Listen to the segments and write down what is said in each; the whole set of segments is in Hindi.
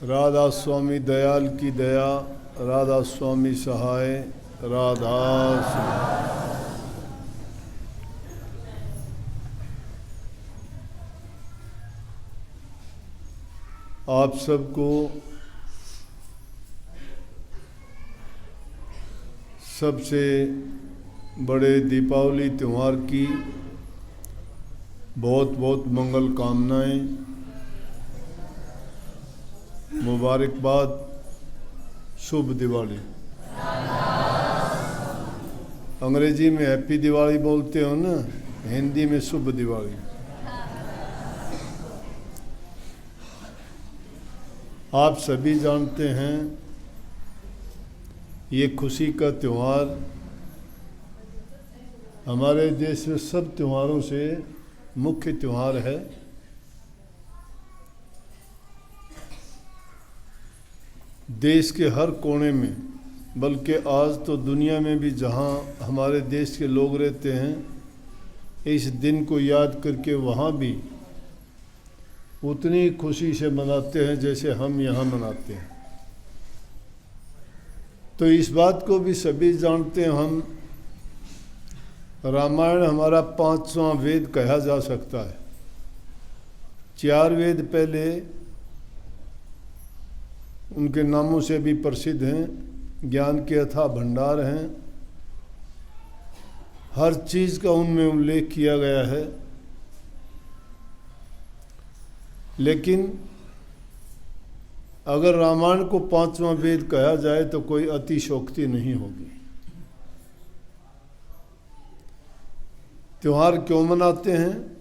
राधा स्वामी दयाल की दया, राधा स्वामी सहाय, राधा आप सबको सबसे बड़े दीपावली त्यौहार की बहुत बहुत मंगल कामनाएं, मुबारकबाद, शुभ दिवाली। अंग्रेजी में हैप्पी दिवाली बोलते हो ना, हिंदी में शुभ दिवाली। आप सभी जानते हैं ये खुशी का त्यौहार हमारे देश में सब त्योहारों से मुख्य त्यौहार है। देश के हर कोने में, बल्कि आज तो दुनिया में भी जहां हमारे देश के लोग रहते हैं, इस दिन को याद करके वहां भी उतनी खुशी से मनाते हैं जैसे हम यहाँ मनाते हैं। तो इस बात को भी सभी जानते हैं, हम रामायण हमारा 5वां वेद कहा जा सकता है। 4 वेद पहले उनके नामों से भी प्रसिद्ध हैं, ज्ञान के अथाह भंडार हैं, हर चीज़ का उनमें उल्लेख किया गया है। लेकिन अगर रामायण को 5वां वेद कहा जाए तो कोई अतिशयोक्ति नहीं होगी। त्योहार क्यों मनाते हैं?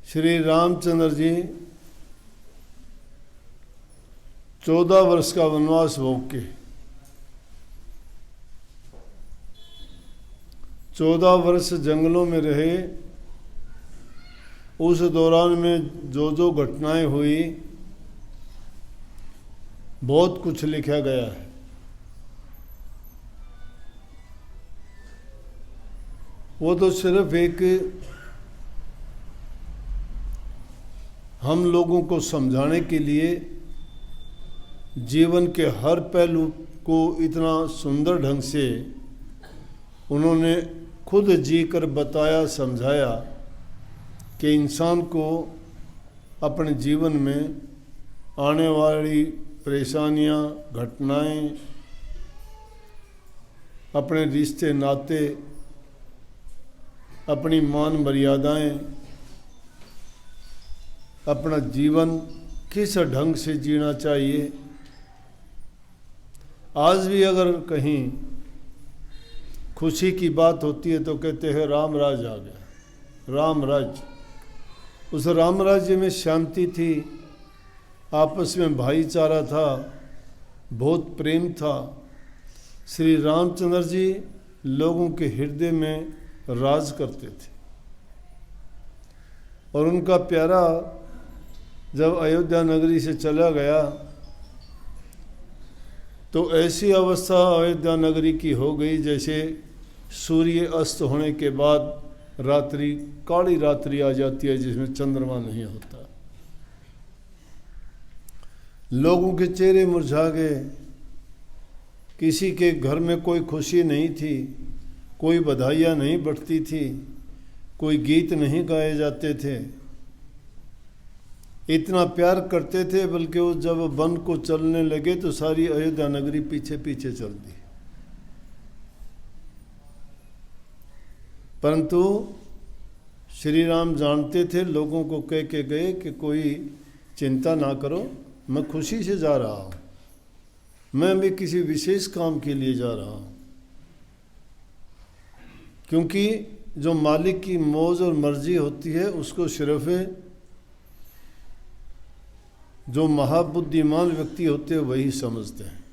श्री रामचंद्र जी 14 वर्ष का वनवास भोग के 14 वर्ष जंगलों में रहे। उस दौरान में जो जो घटनाएं हुई, बहुत कुछ लिखा गया है। वो तो सिर्फ एक हम लोगों को समझाने के लिए जीवन के हर पहलू को इतना सुंदर ढंग से उन्होंने खुद जी कर बताया, समझाया कि इंसान को अपने जीवन में आने वाली परेशानियां, घटनाएं, अपने रिश्ते नाते, अपनी मान मर्यादाएं, अपना जीवन किस ढंग से जीना चाहिए। आज भी अगर कहीं खुशी की बात होती है तो कहते हैं राम राज आ गया, राम राज्य। उस राम राज्य में शांति थी, आपस में भाईचारा था, बहुत प्रेम था। श्री रामचंद्र जी लोगों के हृदय में राज करते थे। और उनका प्यारा जब अयोध्या नगरी से चला गया तो ऐसी अवस्था अयोध्या नगरी की हो गई जैसे सूर्य अस्त होने के बाद रात्रि, काली रात्रि आ जाती है जिसमें चंद्रमा नहीं होता। लोगों के चेहरे मुरझा गए, किसी के घर में कोई खुशी नहीं थी, कोई बधाइयाँ नहीं बढ़ती थी, कोई गीत नहीं गाए जाते थे। इतना प्यार करते थे, बल्कि वो जब वन को चलने लगे तो सारी अयोध्या नगरी पीछे पीछे चल दी। परंतु श्री राम जानते थे, लोगों को कह के गए कि कोई चिंता ना करो, मैं खुशी से जा रहा हूँ, मैं भी किसी विशेष काम के लिए जा रहा हूँ। क्योंकि जो मालिक की मौज और मर्जी होती है उसको सिर्फ जो महाबुद्धिमान व्यक्ति होते हैं वही समझते हैं।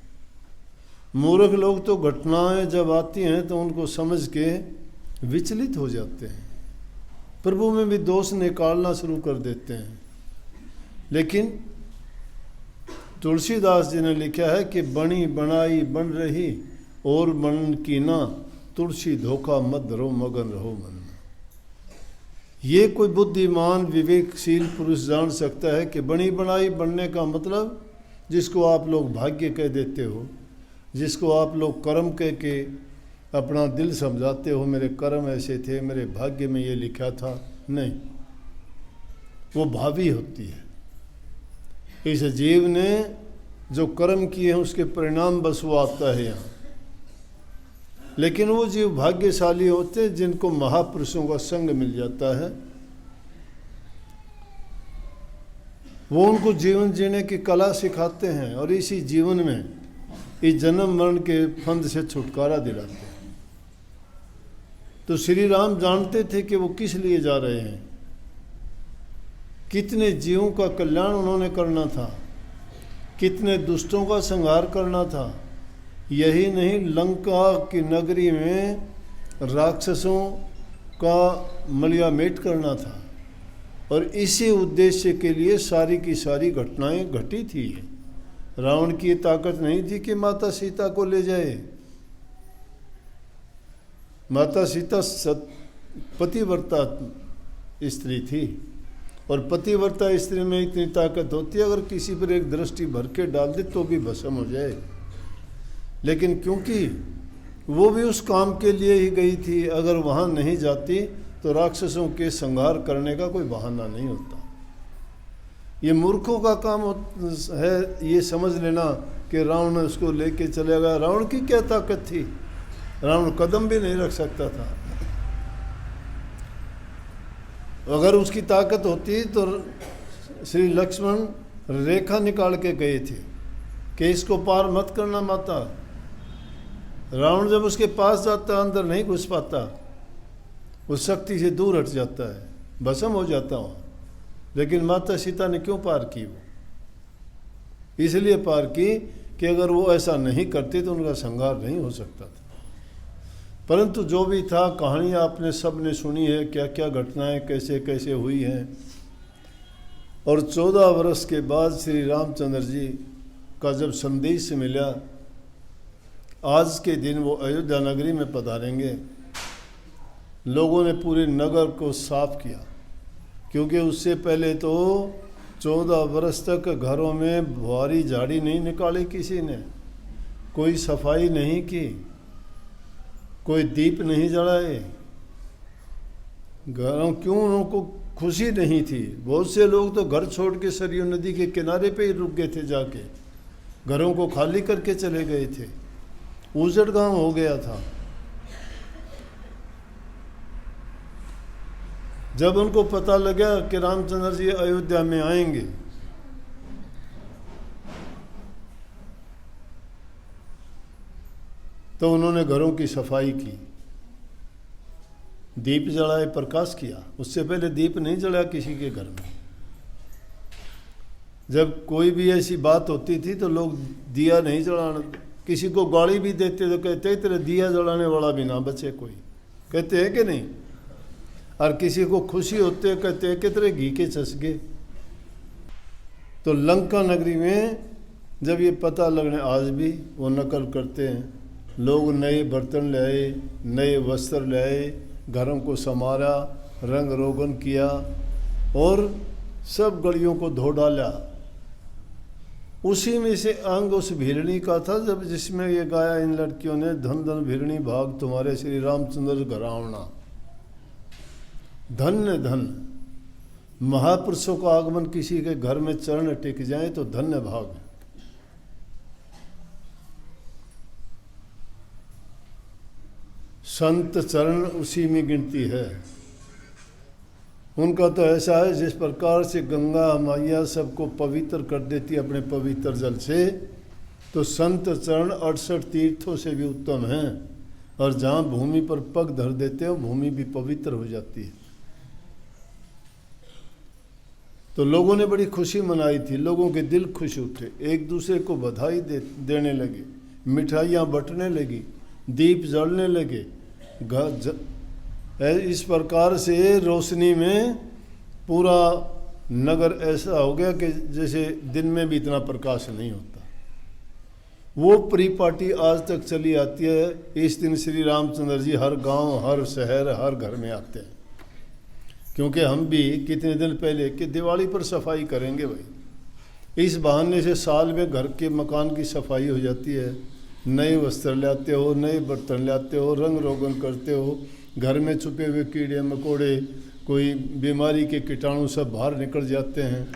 मूर्ख लोग तो घटनाएं जब आती हैं तो उनको समझ के विचलित हो जाते हैं, प्रभु में भी दोष निकालना शुरू कर देते हैं। लेकिन तुलसीदास जी ने लिखा है कि बनी बनाई बन रही और मन की ना, तुलसी धोखा मत रहो मगन रहो मन में। ये कोई बुद्धिमान विवेकशील पुरुष जान सकता है कि बनी बनाई बनने का मतलब जिसको आप लोग भाग्य कह देते हो, जिसको आप लोग कर्म कह के अपना दिल समझाते हो, मेरे कर्म ऐसे थे, मेरे भाग्य में ये लिखा था, नहीं, वो भावी होती है। इस जीव ने जो कर्म किए हैं उसके परिणाम बस वो आता है यहाँ। लेकिन वो जीव भाग्यशाली होते हैं जिनको महापुरुषों का संग मिल जाता है। वो उनको जीवन जीने की कला सिखाते हैं और इसी जीवन में इस जन्म मरण के फंद से छुटकारा दिलाते हैं। तो श्री राम जानते थे कि वो किस लिए जा रहे हैं, कितने जीवों का कल्याण उन्होंने करना था, कितने दुष्टों का संहार करना था। यही नहीं, लंका की नगरी में राक्षसों का मलियामेट करना था और इसी उद्देश्य के लिए सारी की सारी घटनाएं घटी थी। रावण की ताकत नहीं थी कि माता सीता को ले जाए। माता सीता पतिव्रता स्त्री थी और पतिव्रता स्त्री में इतनी ताकत होती है अगर किसी पर एक दृष्टि भर के डाल दे तो भी भस्म हो जाए। लेकिन क्योंकि वो भी उस काम के लिए ही गई थी, अगर वहाँ नहीं जाती तो राक्षसों के संहार करने का कोई बहाना नहीं होता। ये मूर्खों का काम है ये समझ लेना कि रावण उसको लेके चले गया। रावण की क्या ताकत थी, रावण कदम भी नहीं रख सकता था। अगर उसकी ताकत होती तो श्री लक्ष्मण रेखा निकाल के गए थे कि इसको पार मत करना माता। रावण जब उसके पास जाता अंदर नहीं घुस पाता, उस शक्ति से दूर हट जाता है, भस्म हो जाता वहाँ। लेकिन माता सीता ने क्यों पार की? वो इसलिए पार की कि अगर वो ऐसा नहीं करते तो उनका संहार नहीं हो सकता था। परंतु जो भी था, कहानियाँ आपने सब ने सुनी है, क्या क्या घटनाएं कैसे कैसे हुई हैं। और 14 वर्ष के बाद श्री रामचंद्र जी का जब संदेश मिला, आज के दिन वो अयोध्या नगरी में पधारेंगे, लोगों ने पूरे नगर को साफ किया। क्योंकि उससे पहले तो 14 वर्ष तक घरों में बुआरी झाड़ी नहीं निकाली किसी ने, कोई सफाई नहीं की, कोई दीप नहीं जलाए। घरों क्यों उनको खुशी नहीं थी। बहुत से लोग तो घर छोड़ के सरयू नदी के किनारे पे ही रुक गए थे, जाके घरों को खाली करके चले गए थे, उजड़ गांव हो गया था। जब उनको पता लगा कि रामचंद्र जी अयोध्या में आएंगे, तो उन्होंने घरों की सफाई की, दीप जलाए, प्रकाश किया। उससे पहले दीप नहीं जलाया किसी के घर में। जब कोई भी ऐसी बात होती थी तो लोग दिया नहीं जलाना, किसी को गाली भी देते तो कहते तेरे दिया जलाने वाला भी ना बचे कोई, कहते हैं कि नहीं। और किसी को खुशी होते कहते हैं कि तेरे घी के चसके। तो लंका नगरी में जब ये पता लगने, आज भी वो नकल करते हैं, लोग नए बर्तन लाए, नए वस्त्र लाए, घरों को संवारा, रंग रोगन किया और सब गलियों को धो डाला। उसी में से अंग उस भिरणी का था जब जिसमें ये गाया इन लड़कियों ने, धन धन भिरणी भाग तुम्हारे श्री रामचंद्र घरावना। धन्य धन, महापुरुषों का आगमन किसी के घर में चरण टिक जाए तो धन्य भाग। संत चरण उसी में गिनती है। उनका तो ऐसा है जिस प्रकार से गंगा मैया सबको पवित्र कर देती है अपने पवित्र जल से, तो संत चरण 68 तीर्थों से भी उत्तम हैं। और जहाँ भूमि पर पग धर देते हो भूमि भी पवित्र हो जाती है। तो लोगों ने बड़ी खुशी मनाई थी, लोगों के दिल खुश उठे, एक दूसरे को बधाई देने लगे, मिठाइयाँ बंटने लगी, दीप जलने लगे। इस प्रकार से रोशनी में पूरा नगर ऐसा हो गया कि जैसे दिन में भी इतना प्रकाश नहीं होता। वो परिपाटी आज तक चली आती है। इस दिन श्री रामचंद्र जी हर गांव, हर शहर, हर घर में आते हैं क्योंकि हम भी कितने दिन पहले कि दिवाली पर सफाई करेंगे भाई, इस बहाने से साल में घर के मकान की सफाई हो जाती है, नए वस्त्र लाते हो, नए बर्तन लाते हो, रंग रोगन करते हो, घर में छुपे हुए कीड़े मकोड़े, कोई बीमारी के कीटाणु सब बाहर निकल जाते हैं।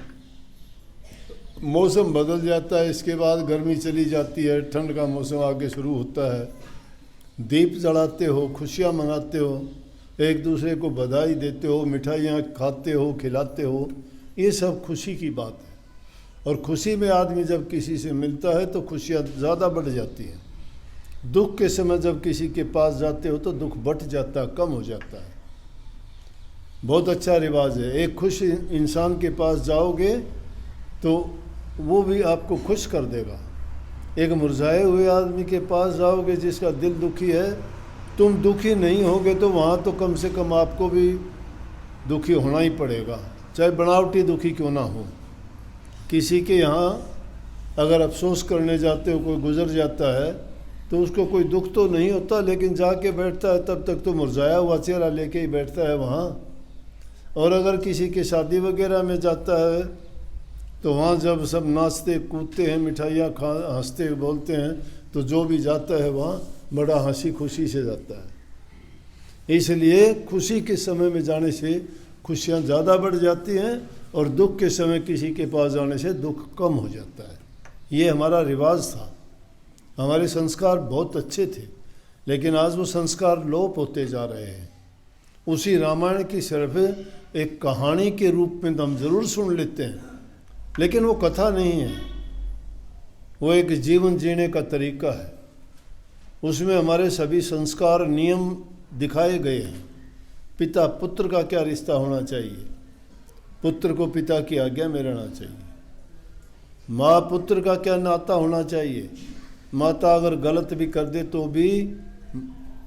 मौसम बदल जाता है, इसके बाद गर्मी चली जाती है, ठंड का मौसम आगे शुरू होता है। दीप जलाते हो, खुशियाँ मनाते हो, एक दूसरे को बधाई देते हो, मिठाइयाँ खाते हो, खिलाते हो, ये सब खुशी की बात है। और खुशी में आदमी जब किसी से मिलता है तो खुशियाँ ज़्यादा बढ़ जाती हैं। दुख के समय जब किसी के पास जाते हो तो दुख बढ़ जाता है, कम हो जाता है। बहुत अच्छा रिवाज है। एक खुश इंसान के पास जाओगे तो वो भी आपको खुश कर देगा। एक मुरझाए हुए आदमी के पास जाओगे जिसका दिल दुखी है, तुम दुखी नहीं होगे तो वहाँ तो कम से कम आपको भी दुखी होना ही पड़ेगा, चाहे बनावटी दुखी क्यों ना हो। किसी के यहाँ अगर अफसोस करने जाते हो, कोई गुजर जाता है तो उसको कोई दुख तो नहीं होता, लेकिन जाके बैठता है तब तक तो मुरझाया हुआ चेहरा लेके ही बैठता है वहाँ। और अगर किसी के शादी वगैरह में जाता है तो वहाँ जब सब नाचते कूदते हैं, मिठाइयाँ खा हंसते बोलते हैं, तो जो भी जाता है वहाँ बड़ा हंसी खुशी से जाता है। इसलिए खुशी के समय में जाने से खुशियाँ ज़्यादा बढ़ जाती हैं और दुख के समय किसी के पास जाने से दुख कम हो जाता है। ये हमारा रिवाज था, हमारे संस्कार बहुत अच्छे थे, लेकिन आज वो संस्कार लोप होते जा रहे हैं। उसी रामायण की सिर्फ एक कहानी के रूप में हम जरूर सुन लेते हैं, लेकिन वो कथा नहीं है, वो एक जीवन जीने का तरीका है। उसमें हमारे सभी संस्कार नियम दिखाए गए हैं। पिता पुत्र का क्या रिश्ता होना चाहिए, पुत्र को पिता की आज्ञा में रहना चाहिए। माँ पुत्र का क्या नाता होना चाहिए, माता अगर गलत भी कर दे तो भी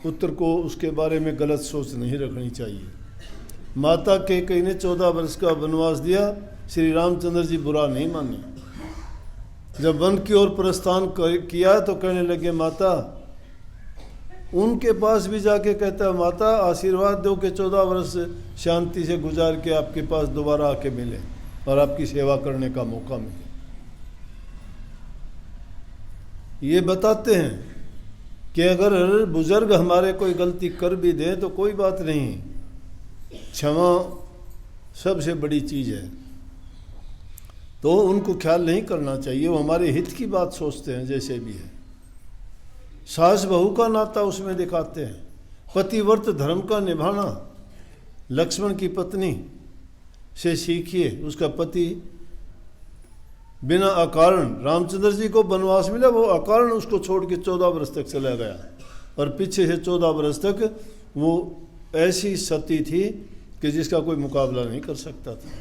पुत्र को उसके बारे में गलत सोच नहीं रखनी चाहिए। माता के कई ने 14 वर्ष का वनवास दिया, श्री रामचंद्र जी बुरा नहीं माने। जब वन की ओर प्रस्थान किया तो कहने लगे माता, उनके पास भी जाके कहता है माता आशीर्वाद दो कि 14 वर्ष शांति से गुजार के आपके पास दोबारा आके मिले और आपकी सेवा करने का मौका मिले। ये बताते हैं कि अगर बुजुर्ग हमारे कोई गलती कर भी दें तो कोई बात नहीं, क्षमा सबसे बड़ी चीज़ है, तो उनको ख्याल नहीं करना चाहिए। वो हमारे हित की बात सोचते हैं जैसे भी है। सास बहू का नाता उसमें दिखाते हैं, पतिव्रत धर्म का निभाना। लक्ष्मण की पत्नी से सीखिए, उसका पति बिना अकारण, रामचंद्र जी को वनवास मिला, वो अकारण उसको छोड़ के 14 वर्ष तक चला गया, और पीछे से 14 वर्ष तक वो ऐसी सती थी कि जिसका कोई मुकाबला नहीं कर सकता था।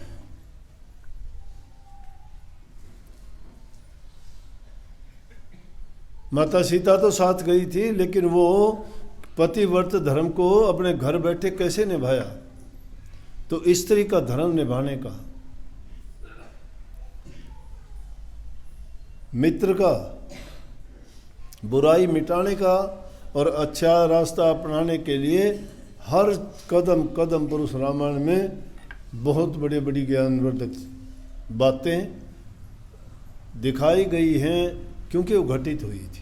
माता सीता तो साथ गई थी, लेकिन वो पतिव्रत धर्म को अपने घर बैठे कैसे निभाया, तो स्त्री का धर्म निभाने का, मित्र का, बुराई मिटाने का और अच्छा रास्ता अपनाने के लिए हर कदम कदम पर उस रामायण में बहुत बड़ी बड़ी ज्ञानवर्धक बातें दिखाई गई हैं, क्योंकि वो घटित हुई थी।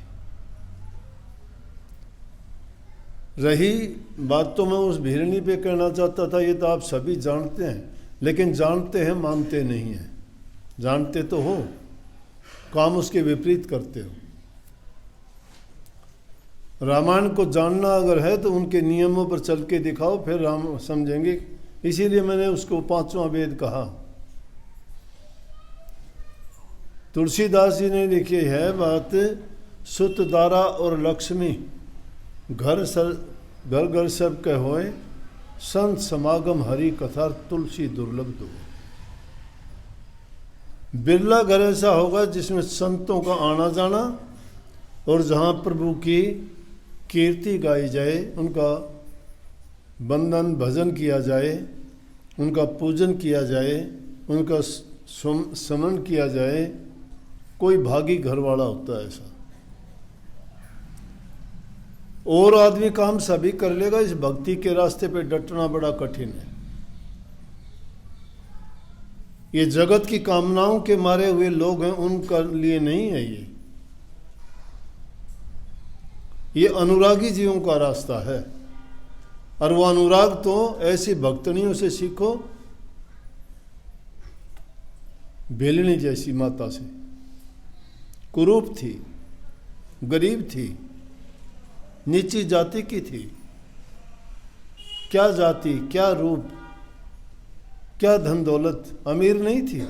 रही बात तो मैं उस भिरनी पे कहना चाहता था, ये तो आप सभी जानते हैं, लेकिन जानते हैं मानते नहीं हैं। जानते तो हो, काम उसके विपरीत करते हो। रामायण को जानना अगर है तो उनके नियमों पर चल के दिखाओ, फिर राम समझेंगे। इसीलिए मैंने उसको 5वां वेद कहा। तुलसीदास जी ने लिखी है बात, सुत दारा और लक्ष्मी घर घर सब कह होए, संत समागम हरि कथा तुलसी दुर्लभ दो। बिरला घर ऐसा होगा जिसमें संतों का आना जाना और जहाँ प्रभु की कीर्ति गाई जाए, उनका वंदन भजन किया जाए, उनका पूजन किया जाए, उनका स्मरण किया जाए, कोई भागी घर वाला होता है ऐसा। और आदमी काम सभी कर लेगा, इस भक्ति के रास्ते पे डटना बड़ा कठिन है। ये जगत की कामनाओं के मारे हुए लोग हैं, उनका लिए नहीं है ये अनुरागी जीवों का रास्ता है। और वो अनुराग तो ऐसी भक्तनियों से सीखो, बेलनी जैसी माता से, कुरूप थी, गरीब थी, नीची जाति की थी। क्या जाति, क्या रूप, क्या धन दौलत, अमीर नहीं थी।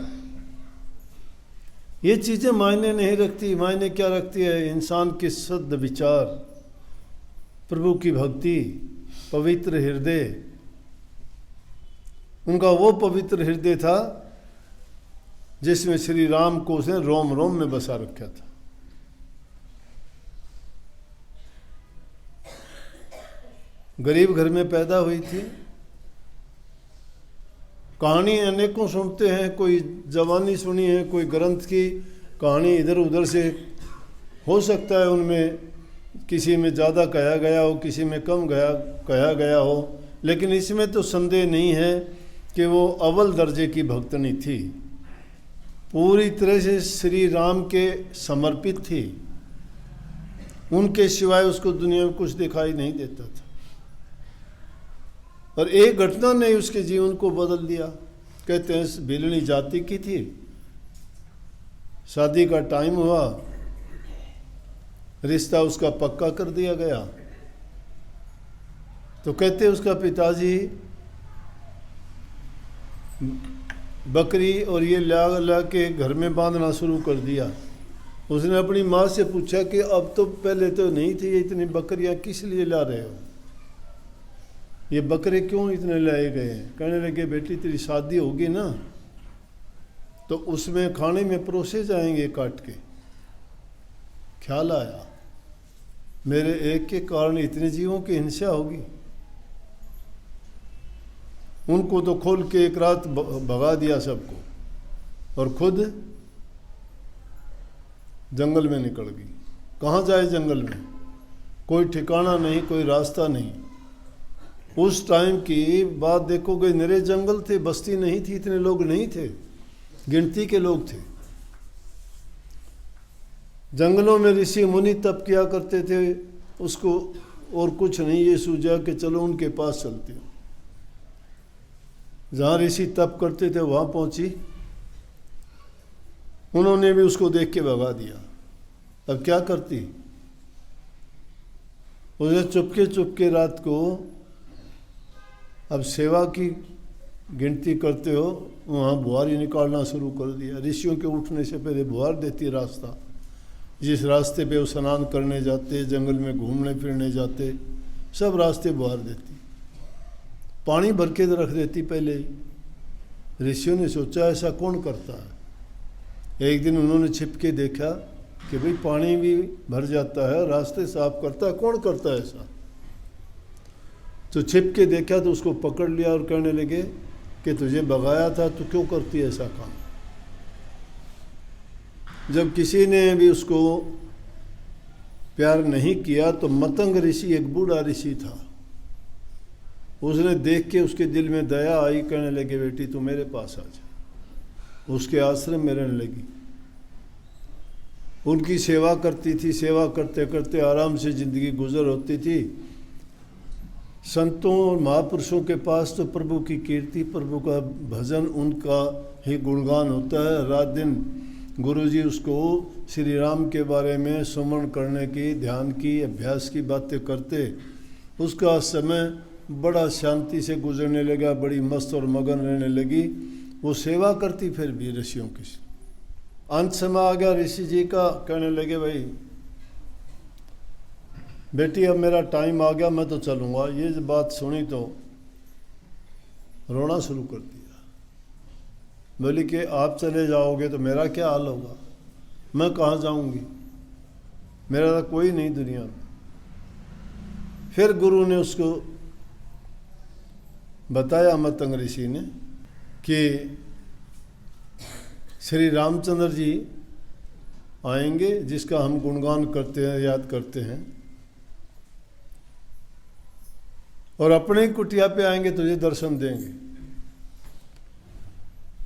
ये चीज़ें मायने नहीं रखती। मायने क्या रखती है? इंसान के शुद्ध विचार, प्रभु की भक्ति, पवित्र हृदय। उनका वो पवित्र हृदय था जिसमें श्री राम को उसने रोम रोम में बसा रखा था। गरीब घर में पैदा हुई थी। कहानी अनेकों सुनते हैं, कोई जवानी सुनी है, कोई ग्रंथ की कहानी इधर उधर से हो सकता है, उनमें किसी में ज़्यादा कहा गया हो, किसी में कम कहा गया हो, लेकिन इसमें तो संदेह नहीं है कि वो अव्वल दर्जे की भक्तनी थी, पूरी तरह से श्री राम के समर्पित थी। उनके सिवाय उसको दुनिया में कुछ दिखाई नहीं देता था। और एक घटना ने उसके जीवन को बदल दिया। कहते हैं बेलनी जाति की थी, शादी का टाइम हुआ, रिश्ता उसका पक्का कर दिया गया। तो कहते उसका पिताजी बकरी और ये ला के घर में बांधना शुरू कर दिया। उसने अपनी माँ से पूछा कि अब तो पहले तो नहीं थी, ये इतनी बकरियां किस लिए ला रहे हो, ये बकरे क्यों इतने लाए गए हैं? कहने लगे बेटी तेरी शादी होगी ना तो उसमें खाने में परोसे जाएंगे काट के। ख्याल आया मेरे एक के कारण इतने जीवों की हिंसा होगी। उनको तो खोल के एक रात भगा दिया सबको, और खुद जंगल में निकल गई। कहाँ जाए जंगल में? कोई ठिकाना नहीं, कोई रास्ता नहीं। उस टाइम की बात देखोगे, निरे जंगल थे, बस्ती नहीं थी, इतने लोग नहीं थे, गिनती के लोग थे। जंगलों में ऋषि मुनि तप किया करते थे, उसको और कुछ नहीं ये सूझा कि चलो उनके पास चलते हो। जहाँ ऋषि तप करते थे वहाँ पहुँची, उन्होंने भी उसको देख के भगा दिया। अब क्या करती? उसे चुपके रात को, अब सेवा की गिनती करते हो, वहाँ बुहारी निकालना शुरू कर दिया। ऋषियों के उठने से पहले बुहार देती रास्ता, जिस रास्ते पे वो स्नान करने जाते, जंगल में घूमने फिरने जाते, सब रास्ते बुहार देती। पानी भर के रख देती पहले ही। ऋषियों ने सोचा ऐसा कौन करता है। एक दिन उन्होंने छिप के देखा कि भाई पानी भी भर जाता है, रास्ते साफ करता है, कौन करता है ऐसा? तो छिप के देखा तो उसको पकड़ लिया और कहने लगे कि तुझे भगाया था तो क्यों करती है ऐसा काम? जब किसी ने भी उसको प्यार नहीं किया तो मतंग ऋषि, एक बूढ़ा ऋषि था, उसने देख के उसके दिल में दया आई, कहने लगे बेटी तू मेरे पास आ जा। उसके आश्रम में रहने लगी, उनकी सेवा करती थी। सेवा करते करते आराम से जिंदगी गुजर होती थी। संतों और महापुरुषों के पास तो प्रभु की कीर्ति, प्रभु का भजन, उनका ही गुणगान होता है। रात दिन गुरुजी उसको श्री राम के बारे में सुमरण करने की, ध्यान की, अभ्यास की बातें करते। उसका समय बड़ा शांति से गुजरने लगा, बड़ी मस्त और मगन रहने लगी। वो सेवा करती फिर भी ऋषियों की। अंत समय आ गया ऋषि जी का, कहने लगे भाई बेटी अब मेरा टाइम आ गया, मैं तो चलूँगा। ये बात सुनी तो रोना शुरू कर दिया। बोली कि आप चले जाओगे तो मेरा क्या हाल होगा, मैं कहाँ जाऊँगी, मेरा तो कोई नहीं दुनिया में। फिर गुरु ने उसको बताया, मतंग ऋषि ने, कि श्री रामचंद्र जी आएंगे जिसका हम गुणगान करते हैं, याद करते हैं, और अपने कुटिया पे आएंगे तुझे दर्शन देंगे।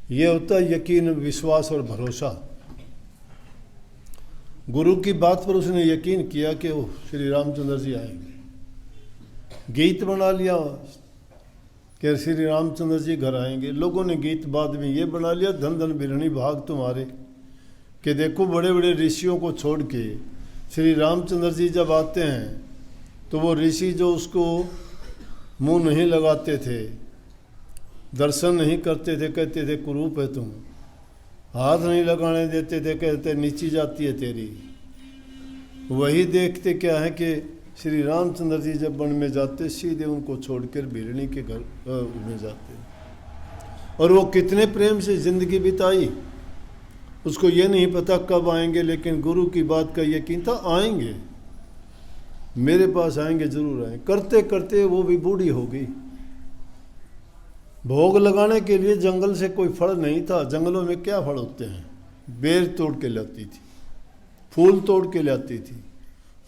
ये होता है यकीन, विश्वास और भरोसा। गुरु की बात पर उसने यकीन किया कि वो श्री रामचंद्र जी आएंगे। गीत बना लिया कि श्री रामचंद्र जी घर आएंगे। लोगों ने गीत बाद में ये बना लिया, धन धन बिरहणी भाग तुम्हारे, कि देखो बड़े बड़े ऋषियों को छोड़ के श्री रामचंद्र जी जब आते हैं तो वो ऋषि जो उसको मुंह नहीं लगाते थे, दर्शन नहीं करते थे, कहते थे कुरूप है तुम, हाथ नहीं लगाने देते थे, कहते नीची जाती है तेरी। वही देखते क्या है कि श्री रामचंद्र जी जब वन में जाते सीधे उनको छोड़कर बिरहणी के घर में जाते। और वो कितने प्रेम से जिंदगी बिताई, उसको ये नहीं पता कब आएंगे, लेकिन गुरु की बात का यकीन था आएंगे, मेरे पास आएंगे, जरूर आएंगे। करते करते वो भी बूढ़ी हो गई। भोग लगाने के लिए जंगल से कोई फल नहीं था। जंगलों में क्या फल होते हैं? बेर तोड़ के लाती थी, फूल तोड़ के लाती थी,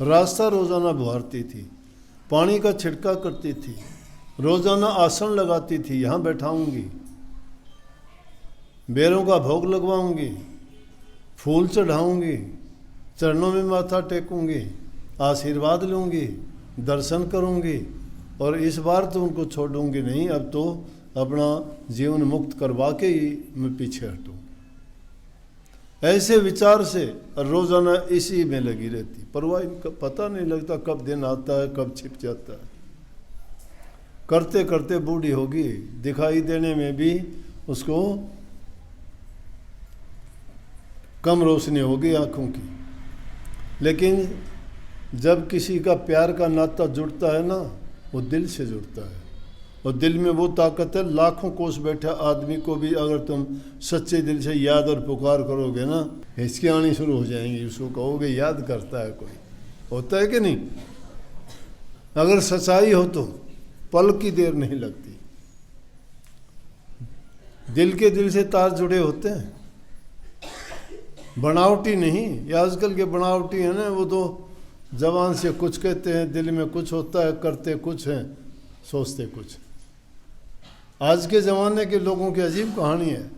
रास्ता रोज़ाना बुहारती थी, पानी का छिड़का करती थी, रोज़ाना आसन लगाती थी, यहाँ बैठाऊंगी, बेरों का भोग लगवाऊंगी, फूल चढ़ाऊंगी, चरणों में माथा टेकूंगी, आशीर्वाद लूंगी, दर्शन करूंगी, और इस बार तो उनको छोड़ूंगी नहीं, अब तो अपना जीवन मुक्त करवा के ही मैं पीछे हटूँ। ऐसे विचार से रोज़ाना इसी में लगी रहती। परवाह इनका पता नहीं लगता कब दिन आता है, कब छिप जाता है। करते करते बूढ़ी होगी, दिखाई देने में भी उसको कम रोशनी होगी आँखों की। लेकिन जब किसी का प्यार का नाता जुड़ता है ना, वो दिल से जुड़ता है, और दिल में वो ताकत है, लाखों कोस बैठा आदमी को भी अगर तुम सच्चे दिल से याद और पुकार करोगे ना, हिचकी आनी शुरू हो जाएंगी। उसको कहोगे याद करता है कोई, होता है कि नहीं? अगर सच्चाई हो तो पल की देर नहीं लगती। दिल के दिल से तार जुड़े होते हैं, बनावटी नहीं। ये आजकल के बनावटी है ना, वो तो जबान से कुछ कहते हैं, दिल में कुछ होता है, करते कुछ हैं, सोचते कुछ। आज के ज़माने के लोगों की अजीब कहानी है।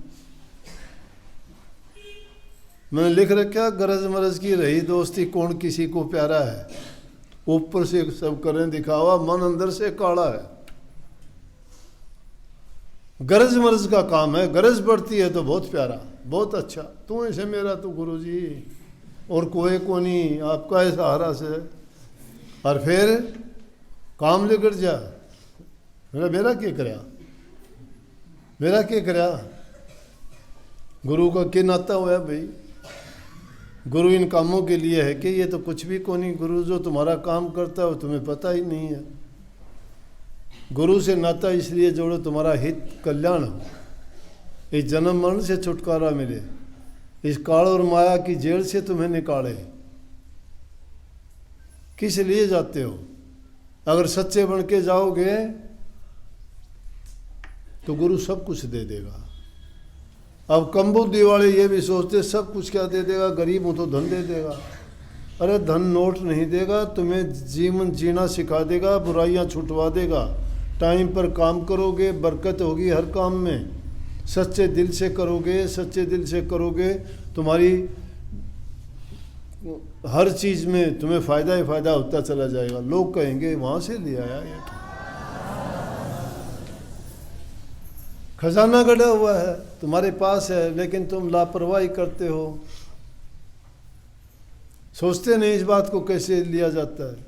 मैंने लिख रखा, गरज मरज की रही दोस्ती, कौन किसी को प्यारा है। ऊपर से सब करें दिखावा, मन अंदर से काला है। गरज मरज का काम है, गरज पड़ती है तो बहुत प्यारा, बहुत अच्छा, तू ऐसे मेरा तो गुरु जी, और कोई को नहीं, आपका है सहारा से। और फिर काम लेकर जा, मेरा क्या करया, मेरा क्या करया। गुरु का क्या नाता हुआ भाई? गुरु इन कामों के लिए है कि ये तो कुछ भी को नहीं। गुरु जो तुम्हारा काम करता है वो तुम्हें पता ही नहीं है। गुरु से नाता इसलिए जोड़ो तुम्हारा हित कल्याण हो, इस जन्म मरण से छुटकारा मिले, इस काल और माया की जेल से तुम्हें निकाले। किस लिए जाते हो? अगर सच्चे बन के जाओगे तो गुरु सब कुछ दे देगा। अब कम बुद्धि वाले ये भी सोचते सब कुछ क्या दे देगा, गरीब हूँ तो धन दे देगा। अरे धन नोट नहीं देगा, तुम्हें जीवन जीना सिखा देगा, बुराइयाँ छुटवा देगा। टाइम पर काम करोगे, बरकत होगी हर काम में। सच्चे दिल से करोगे, सच्चे दिल से करोगे, तुम्हारी हर चीज़ में तुम्हें फ़ायदा ही फ़ायदा होता चला जाएगा। लोग कहेंगे वहाँ से ले आया ये, खजाना गड़ा हुआ है तुम्हारे पास है, लेकिन तुम लापरवाही करते हो, सोचते नहीं इस बात को कैसे लिया जाता है।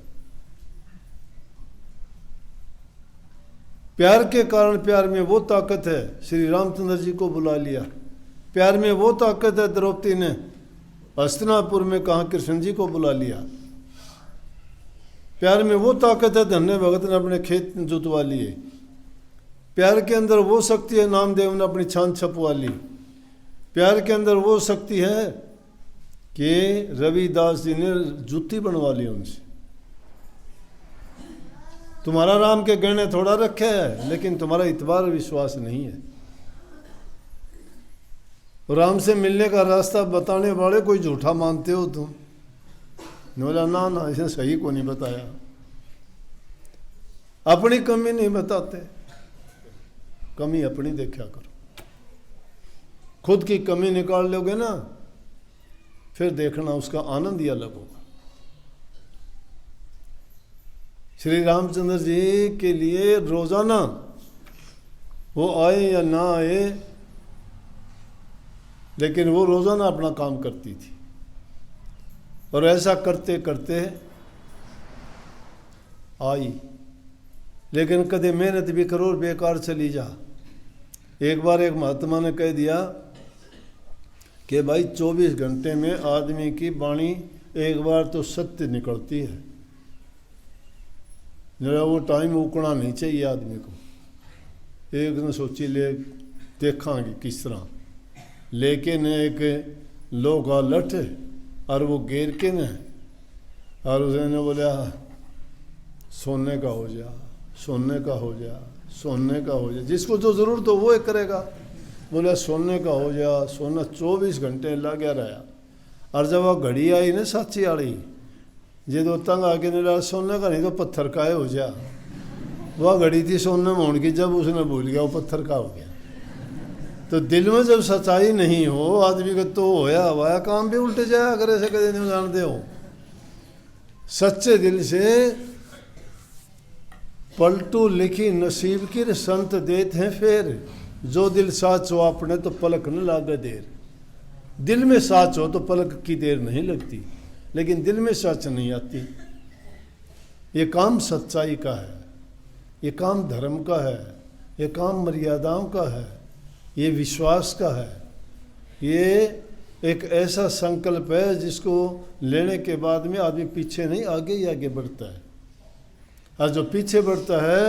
प्यार के कारण, प्यार में वो ताकत है, श्री रामचंद्र जी को बुला लिया। प्यार में वो ताकत है, द्रौपदी ने हस्तिनापुर में कहा कृष्ण जी को बुला लिया। प्यार में वो ताकत है, धन्य भगत ने अपने खेत जुतवा लिए। प्यार के अंदर वो शक्ति है, नामदेव ने अपनी छान छपवा ली। प्यार के अंदर वो शक्ति है कि रविदास जी ने जूती बनवा ली उनसे। तुम्हारा राम के गहने थोड़ा रखे है, लेकिन तुम्हारा इतबार विश्वास नहीं है। राम से मिलने का रास्ता बताने वाले कोई झूठा मानते हो तुम? बोला ना ना, इसने सही को नहीं बताया। अपनी कमी नहीं बताते, कमी अपनी देखा करो। खुद की कमी निकाल लोगे ना, फिर देखना उसका आनंद ही अलग होगा। श्री रामचंद्र जी के लिए रोजाना वो आए या ना आए, लेकिन वो रोजाना अपना काम करती थी। और ऐसा करते करते आई, लेकिन कदे मेहनत भी करो और बेकार चली जा। एक बार एक महात्मा ने कह दिया कि भाई 24 घंटे में आदमी की वाणी एक बार तो सत्य निकलती है, जरा वो टाइम उकना नहीं चाहिए आदमी को। एक ने सोची ले देखांगे किस तरह, लेकिन एक लोग का लठ और वो घेर के न, और उसने बोला सोने का हो जा, सोने का हो जा, सोने का हो जा। जिसको जो जरूरत हो वो एक करेगा। बोला सोने का हो जा, सोना 24 घंटे लग गया रहा। और जब वह घड़ी आई ना साची वाली, जे दो तंग आके नहीं रहा सोने का नहीं तो पत्थर का हो जा। वह घड़ी थी सोने में होने की, जब उसने भूल गया वो पत्थर का हो गया। तो दिल में जब सच्चाई नहीं हो आदमी का तो होया हवाया काम भी उल्टे जाया करे से कदे नहीं जानते हो। सच्चे दिल से पलटू लिखी नसीब की संत देते हैं फेर, जो दिल साच हो अपने तो पलक न लागे देर। दिल में साच हो तो पलक की देर नहीं लगती, लेकिन दिल में सच नहीं आती। ये काम सच्चाई का है, ये काम धर्म का है, ये काम मर्यादाओं का है, ये विश्वास का है। ये एक ऐसा संकल्प है जिसको लेने के बाद में आदमी पीछे नहीं आगे ही आगे बढ़ता है। और जो पीछे बढ़ता है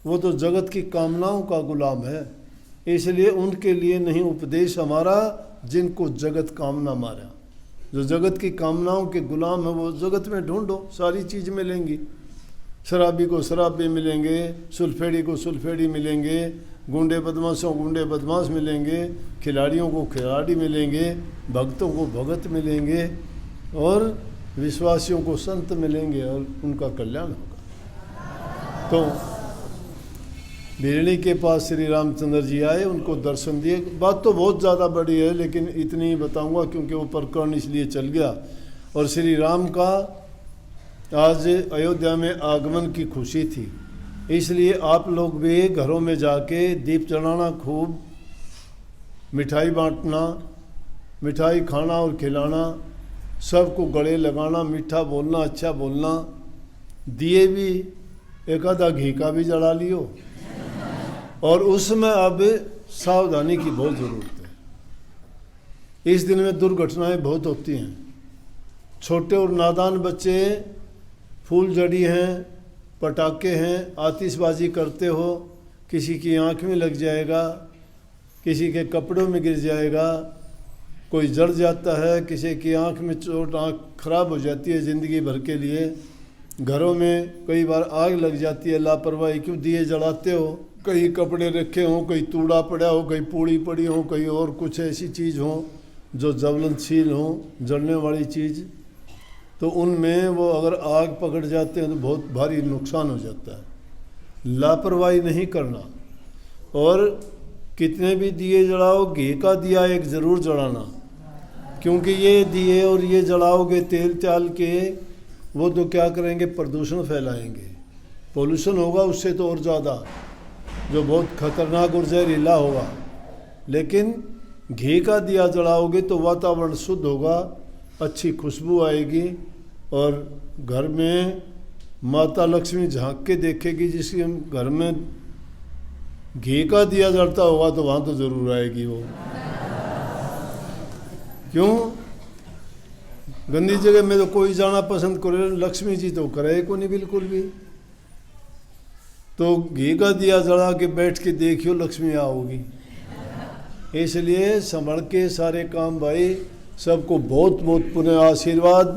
वो तो जगत की कामनाओं का गुलाम है। इसलिए उनके लिए नहीं उपदेश हमारा जिनको जगत कामना मारा। जो जगत की कामनाओं के गुलाम है वो जगत में ढूंढो, सारी चीज़ मिलेंगी। शराबी को शराबी मिलेंगे, सुल्फेड़ी को सुल्फेड़ी मिलेंगे, गुंडे बदमाशों गुंडे बदमाश मिलेंगे, खिलाड़ियों को खिलाड़ी मिलेंगे, भक्तों को भगत मिलेंगे, और विश्वासियों को संत मिलेंगे, और उनका कल्याण होगा। तो बिरणी के पास श्री रामचंद्र जी आए, उनको दर्शन दिए। बात तो बहुत ज़्यादा बड़ी है, लेकिन इतनी ही बताऊंगा क्योंकि वो प्रकरण इसलिए चल गया। और श्री राम का आज अयोध्या में आगमन की खुशी थी, इसलिए आप लोग भी घरों में जाके दीप जलाना, खूब मिठाई बांटना, मिठाई खाना और खिलाना, सबको गले लगाना, मीठा बोलना, अच्छा बोलना। दिए भी एक आधा घी का भी जला लियो, और उसमें अब सावधानी की बहुत ज़रूरत है। इस दिन में दुर्घटनाएं बहुत होती हैं। छोटे और नादान बच्चे फूल जड़ी हैं, पटाखे हैं, आतिशबाजी करते हो, किसी की आँख में लग जाएगा, किसी के कपड़ों में गिर जाएगा, कोई जड़ जाता है, किसी की आँख में चोट, आँख खराब हो जाती है ज़िंदगी भर के लिए। घरों में कई बार आग लग जाती है, लापरवाही क्यों दिए जलाते हो। कहीं कपड़े रखे हों, कहीं तूड़ा पड़ा हो, कहीं पूड़ी पड़ी हो, कहीं और कुछ ऐसी चीज़ हो जो ज्वलनशील हो, जलने वाली चीज़, तो उनमें वो अगर आग पकड़ जाते हैं तो बहुत भारी नुकसान हो जाता है। लापरवाही नहीं करना। और कितने भी दिए जलाओ, घी का दिया एक ज़रूर जलाना, क्योंकि ये दिए और ये जलाओगे तेल त्याल के, वो तो क्या करेंगे, प्रदूषण फैलाएंगे, पोल्यूशन होगा उससे तो और ज़्यादा, जो बहुत खतरनाक और जहरीला होगा। लेकिन घी का दिया जलाओगे तो वातावरण शुद्ध होगा, अच्छी खुशबू आएगी, और घर में माता लक्ष्मी झांक के देखेगी। जिसके घर में घी का दिया जलता होगा तो वहाँ तो ज़रूर आएगी वो। क्यों? गंदी जगह में तो कोई जाना पसंद करे, लक्ष्मी जी तो करे को नहीं बिल्कुल भी। तो घी का दिया जला के बैठ के देखियो, लक्ष्मी आओगी। इसलिए संभल के सारे काम भाई। सबको बहुत बहुत पुनः आशीर्वाद।